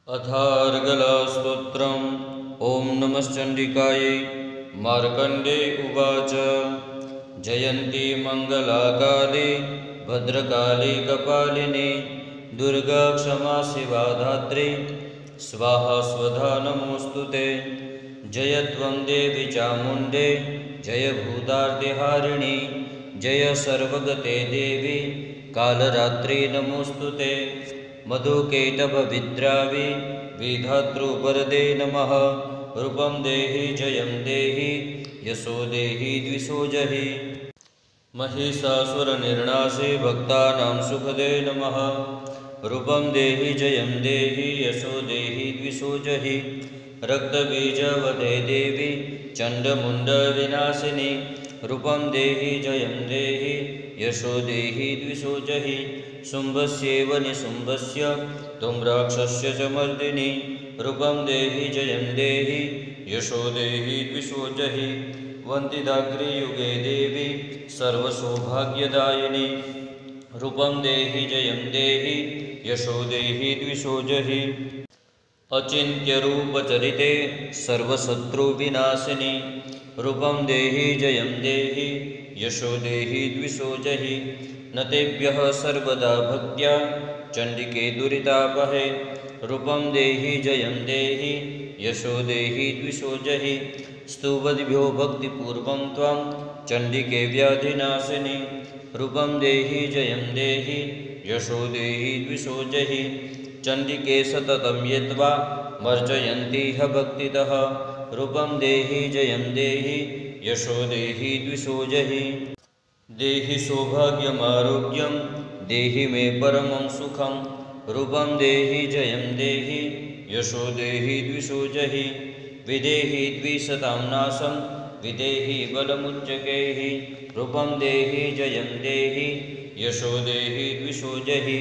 अथार्गलस्तोत्रम्। ॐ नमश्चण्डिकायै। मार्कण्डे उवाच। जयन्ती मङ्गलाकाले भद्रकाली कपालिनी दुर्गा क्षमा शिवा धात्री स्वाहा स्वधा नमोऽस्तु ते। जय त्वं देवी चामुण्डे जय भूतार्तिहारिणी जय सर्वगते देवी कालरात्रि नमोऽस्तु ते। मधुकैटभविद्रावि विधातृवरदे नमः। रूपं देहि जयं देहि यशो देहि द्विषोजहि। महिषासुरनिर्णासे भक्तानां सुखदे नमः। रूपं देहि जयं देहि यशो देहि द्विषोजहि। रक्तबीजवदे देवी चण्डमुण्डविनाशिनी रूपं देहि जयं देहि यशो देहि द्विषोजहि। शुम्भस्यैव निशुम्भस्य त्वं राक्षस्य च मर्दिनि रूपं देहि जयं देहि यशो देहि द्विषोजहि। वन्दिताग्रियुगे देवी सर्वसौभाग्यदायिनी रूपं देहि जयं देहि यशो देहि द्विषोजहि। अचिन्त्यरूपचरिते सर्वशत्रुविनाशिनी रूपं देहि जयं देहि यशो देहि द्विषोजहि। न तेभ्यः सर्वदा भक्त्या चण्डिके दुरितापहे रूपं देहि जयं देहि यशो देहि द्विषोजहि। स्तुवद्भ्यो भक्तिपूर्वं त्वां चण्डिके व्याधिनाशिनी रूपं देहि जयं देहि यशो देहि द्विषोजहि। चण्डिके सततं यद्वा मर्जयन्ति ह भक्तितः रूपं देहि जयं देहि यशो देहि द्विषोजहि। देहि सौभाग्यमारोग्यं देहि मे परमं सुखं रूपं देहि जयं देहि यशो देहि द्विषोजहि। विदेहि द्विषतां नाशं विदेहि बलमुच्चकैः रूपं देहि जयं देहि यशो देहि द्विषोजहि।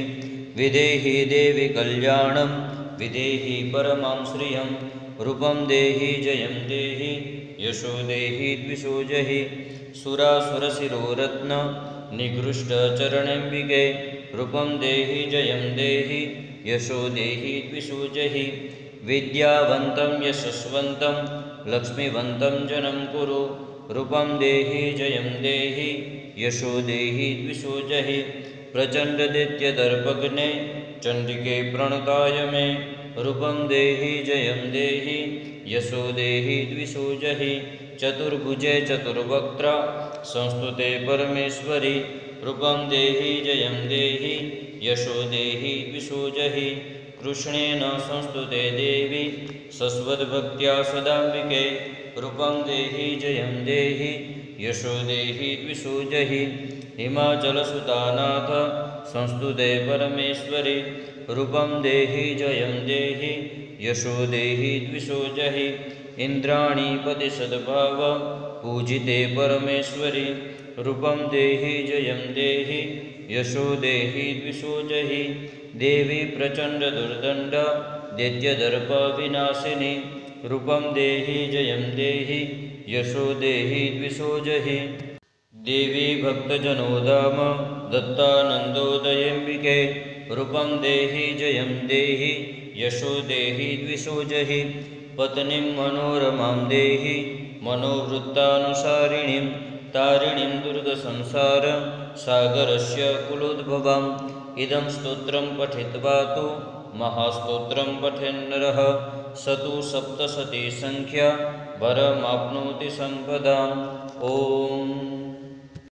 विदेहि देवि कल्याणं विदेहि परमां श्रियं रूपं देहि जयं देहि यशो देहि द्विषोजहि। सुरासुरशिरोरत्न निकृष्टचरणेऽम्बिके रूपं देहि जयं देहि यशो देहि द्विषोजहि। विद्यावन्तं यशस्वन्तं लक्ष्मीवन्तं जनं कुरु रूपं देहि जयं देहि यशो देहि द्विषोजहि। प्रचण्डदैत्यदर्पघ्ने चण्डिके प्रणताय मे रूपं देहि जयं देहि यशो देहि द्विषोजहि। चतुर्भुजे चतुर्वक्त्र संस्तुते परमेश्वरि रूपं देहि जयं देहि यशो देहि द्विषोजहि। कृष्णेन संस्तुते देवी सस्वद्भक्त्या सदाम्बिके रूपं देहि जयं देहि यशो देहि द्विषोजहि। हिमाचलसुतानाथ संस्तुते परमेश्वरि रूपं देहि जयं देहि यशो देहि द्विषोजहि। इन्द्राणीपति सद्भाव पूजिते परमेश्वरि रूपं देहि जयं देहि यशो देहि द्विषोजहि। देवी प्रचण्डदुर्दण्ड दैत्यदर्पविनाशिनी रूपं देहि जयं देहि यशो देहि द्विषोजहि। देवी भक्तजनोधाम दत्तानन्दोदयेऽम्बिके रूपं देहि जयं देहि यशो देहि द्विषोजहि। पत्नीं मनोरमां देहि मनोवृत्तानुसारिणीं तारिणीं दुर्गसंसार सागरस्य कुलोद्भवाम्। इदं स्तोत्रं पठित्वा तु महास्तोत्रं पठेन्नरः स तु सप्तशती संख्या वरमाप्नोति सम्पदाम्। ॐ